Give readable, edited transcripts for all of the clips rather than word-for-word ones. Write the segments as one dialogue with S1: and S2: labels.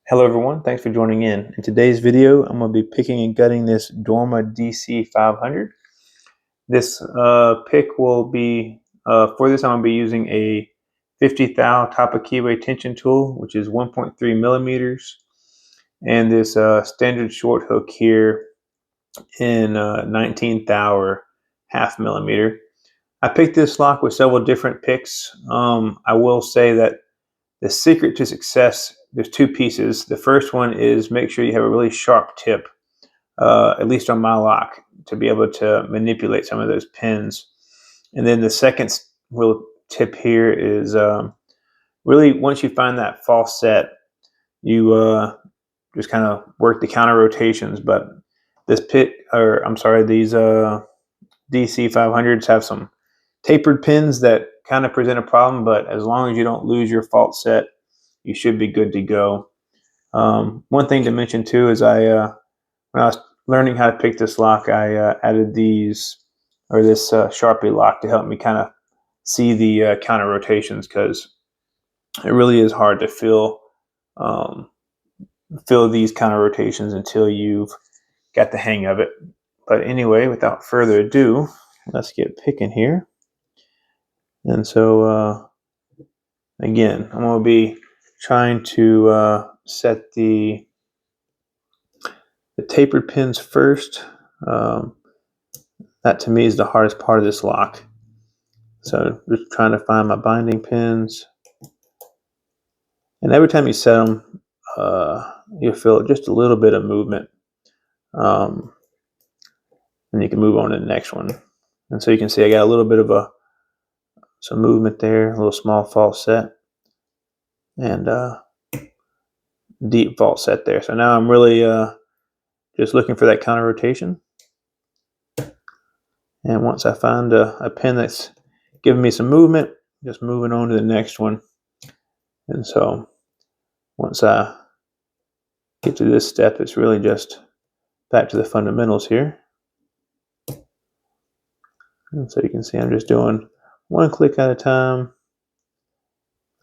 S1: Hello everyone, thanks for joining in. In today's video, I'm going to be picking and gutting this Dorma DC500. This pick will be, for this I'm going to be using a 50 thou type of keyway tension tool, which is 1.3 millimeters, and this standard short hook here in 19 thou or half millimeter. I picked this lock with several different picks. I will say that the secret to success, there's two pieces. The first one is make sure you have a really sharp tip, at least on my lock, to be able to manipulate some of those pins. And then the second real tip here is really once you find that false set, you just kind of work the counter rotations. But this these DC500s have some tapered pins that kind of present a problem, but as long as you don't lose your fault set, you should be good to go. One thing to mention too is when I was learning how to pick this lock, I added this Sharpie lock to help me kind of see the counter rotations, because it really is hard to feel these counter rotations until you've got the hang of it. But anyway, without further ado, let's get picking here. And so again, I'm going to be trying to set the tapered pins first. That to me is the hardest part of this lock. So just trying to find my binding pins. And every time you set them, you'll feel just a little bit of movement. And you can move on to the next one. And so you can see I got a little bit of some movement there, a little small false set, and deep false set there. So now I'm really just looking for that counter rotation. And once I find a pin that's giving me some movement, just moving on to the next one. And so once I get to this step, it's really just back to the fundamentals here. And so you can see I'm just doing one click at a time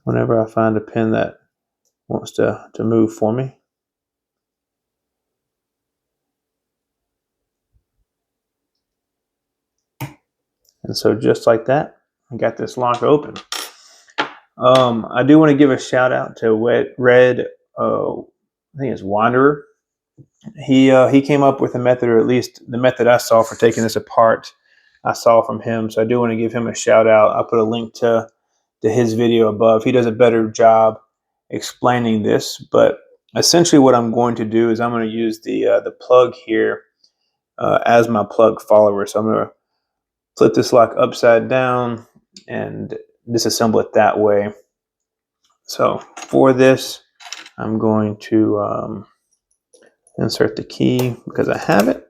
S1: whenever I find a pin that wants to move for me. And so just like that, I got this lock open. I do want to give a shout out to Red, I think it's Wanderer. He came up with a method, or at least the method I saw for taking this apart, I saw from him. So I do want to give him a shout out. I'll put a link to his video above. He does a better job explaining this, but essentially what I'm going to do is I'm going to use the plug here as my plug follower. So I'm going to flip this lock upside down and disassemble it that way. So for this, I'm going to insert the key because I have it.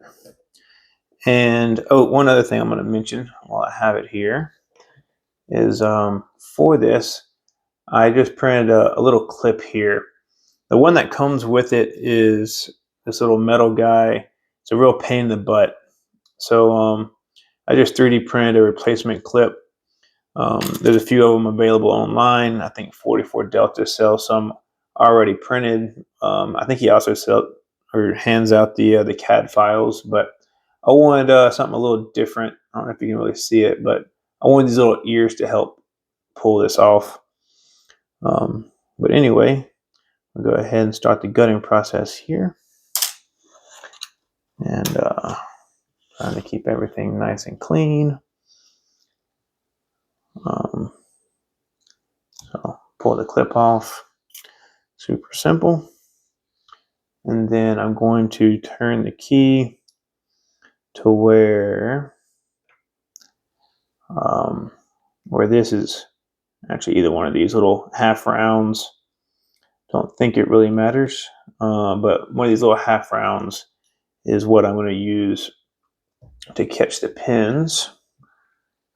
S1: And oh, one other thing I'm going to mention while I have it here is for this, I just printed a little clip here. The one that comes with it is this little metal guy. It's a real pain in the butt. So I just 3D printed a replacement clip. There's a few of them available online. I think 44 Delta sells some already printed. I think he also hands out the CAD files, but I wanted something a little different. I don't know if you can really see it, but I wanted these little ears to help pull this off. But anyway, I'll go ahead and start the gutting process here. And trying to keep everything nice and clean. So pull the clip off, super simple. And then I'm going to turn the key to where this is actually either one of these little half rounds. Don't think it really matters, but one of these little half rounds is what I'm going to use to catch the pins.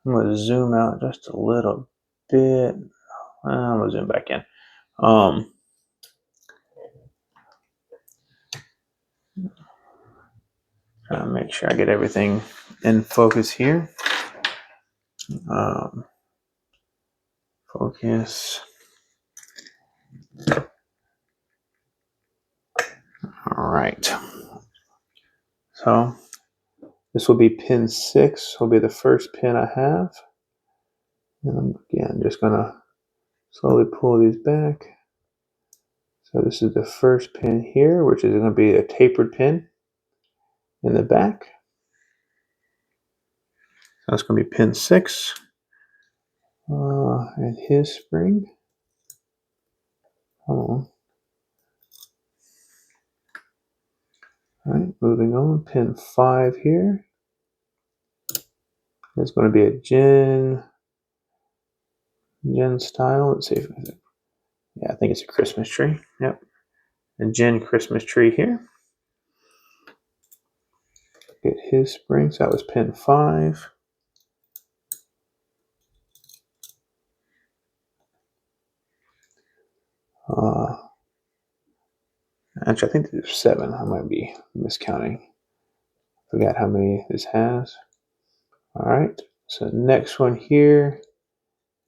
S1: I'm going to zoom out just a little bit. I'm going to zoom back in. Trying to make sure I get everything in focus here. Focus. right. So this will be pin 6. Will be the first pin I have. And again, just gonna slowly pull these back. So this is the first pin here, which is going to be a tapered pin in the back. So that's going to be pin 6. And his spring. Hold on. Alright, moving on. Pin 5 here. There's going to be a gin style. Let's see if it's I think it's a Christmas tree. Yep. A gin Christmas tree here. Get his spring. So that was pin 5. Actually, I think there's 7. I might be miscounting. Forgot how many this has. Alright, so the next one here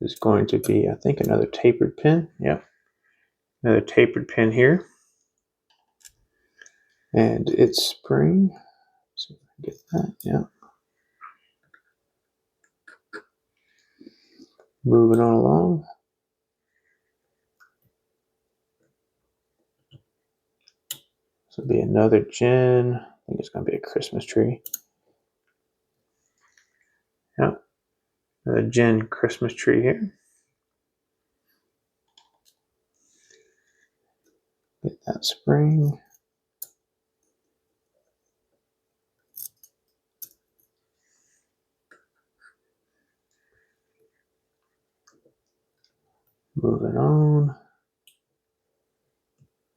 S1: is going to be, I think, another tapered pin. Yep. Another tapered pin here. And its spring. So get that, yeah. Moving on along. This will be another gin. I think it's going to be a Christmas tree. Yep. Another gin Christmas tree here. Get that spring. Moving on.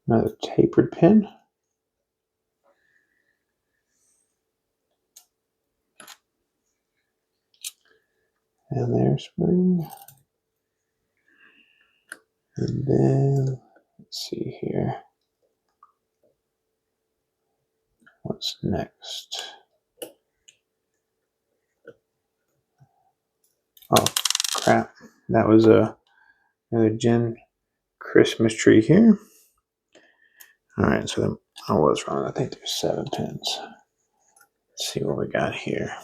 S1: Another tapered pin. And there's spring. And then, let's see here. What's next? Oh, crap. That was another gin Christmas tree here. Alright, so I was wrong. I think there's 7 pins. Let's see what we got here.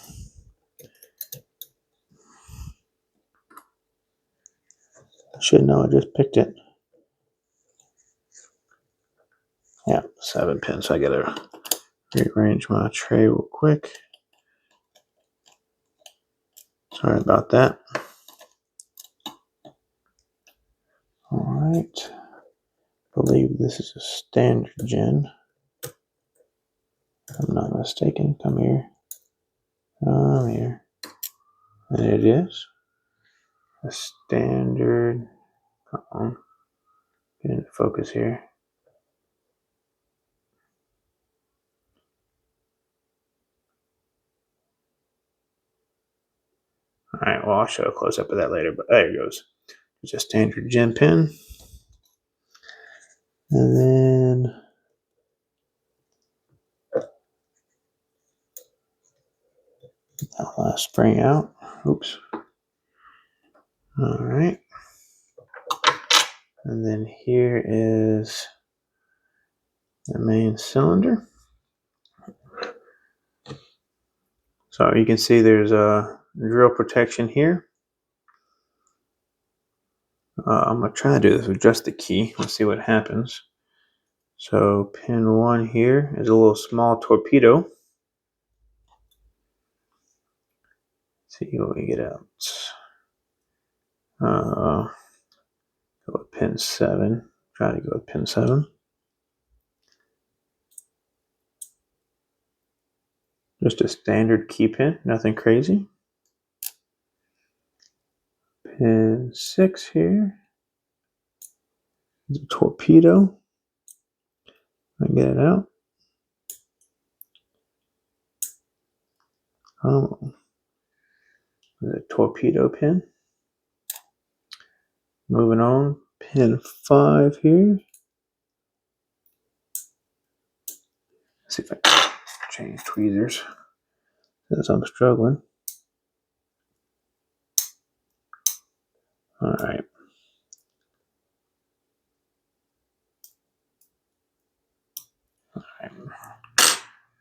S1: I should know, I just picked it. Yeah, 7 pins. So I gotta rearrange my tray real quick. Sorry about that. Alright. I believe this is a standard gin. If I'm not mistaken. Come here. Come here. And it is a standard. Come on. Get into focus here. Alright, well, I'll show a close up of that later, but there it goes. It's a standard gin pin. And then that last spring out. Oops. Alright. And then here is the main cylinder. So you can see there's a drill protection here. I'm going to try to do this with just the key. Let's see what happens. So pin 1 here is a little small torpedo. Let's see what we get out. Go with pin 7. Try to go with pin 7. Just a standard key pin, nothing crazy. Pin 6 here. There's a torpedo. I get it out. Oh, the torpedo pin. Moving on, pin 5 here. Let's see if I can change tweezers as I'm struggling. All right. Right.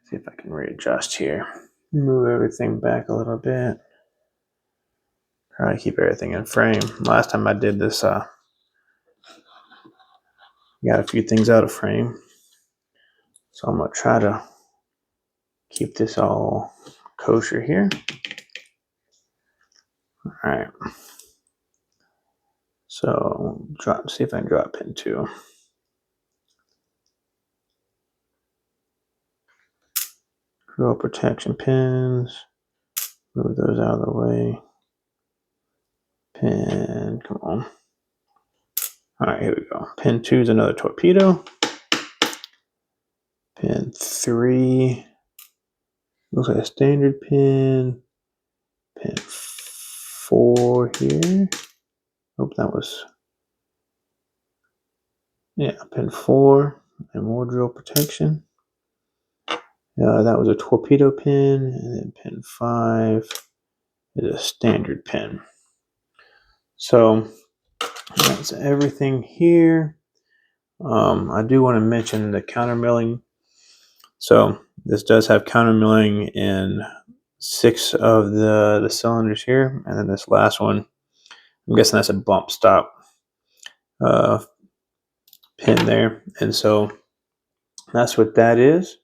S1: See if I can readjust here. Move everything back a little bit. Try to keep everything in frame. Last time I did this, got a few things out of frame. So I'm going to try to keep this all kosher here. All right. So see if I can drop pin 2. Drill protection pins. Move those out of the way. Pin, come on. All right, here we go. Pin 2 is another torpedo. Pin 3 looks like a standard pin. Pin 4 here. Hope that was, yeah, pin 4 and more drill protection. That was a torpedo pin, and then pin 5 is a standard pin. So that's everything here. I do want to mention the counter milling. So this does have counter milling in 6 of the cylinders here, and then this last one, I'm guessing that's a bump stop pin there, and so that's what that is.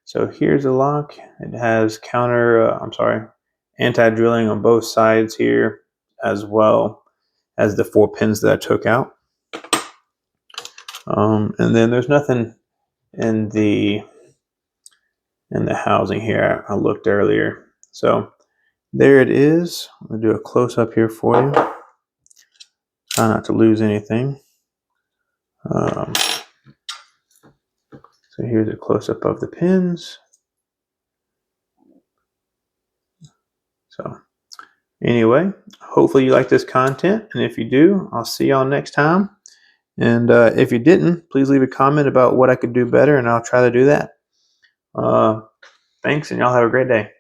S1: So here's the lock. It has anti-drilling on both sides here, as well as the 4 pins that I took out. And then there's nothing in the housing here. I looked earlier. So there it is. I'm gonna do a close-up here for you. Try not to lose anything. So here's a close-up of the pins. So anyway, hopefully you like this content, and if you do, I'll see y'all next time. And if you didn't, please leave a comment about what I could do better, and I'll try to do that. Thanks, and y'all have a great day.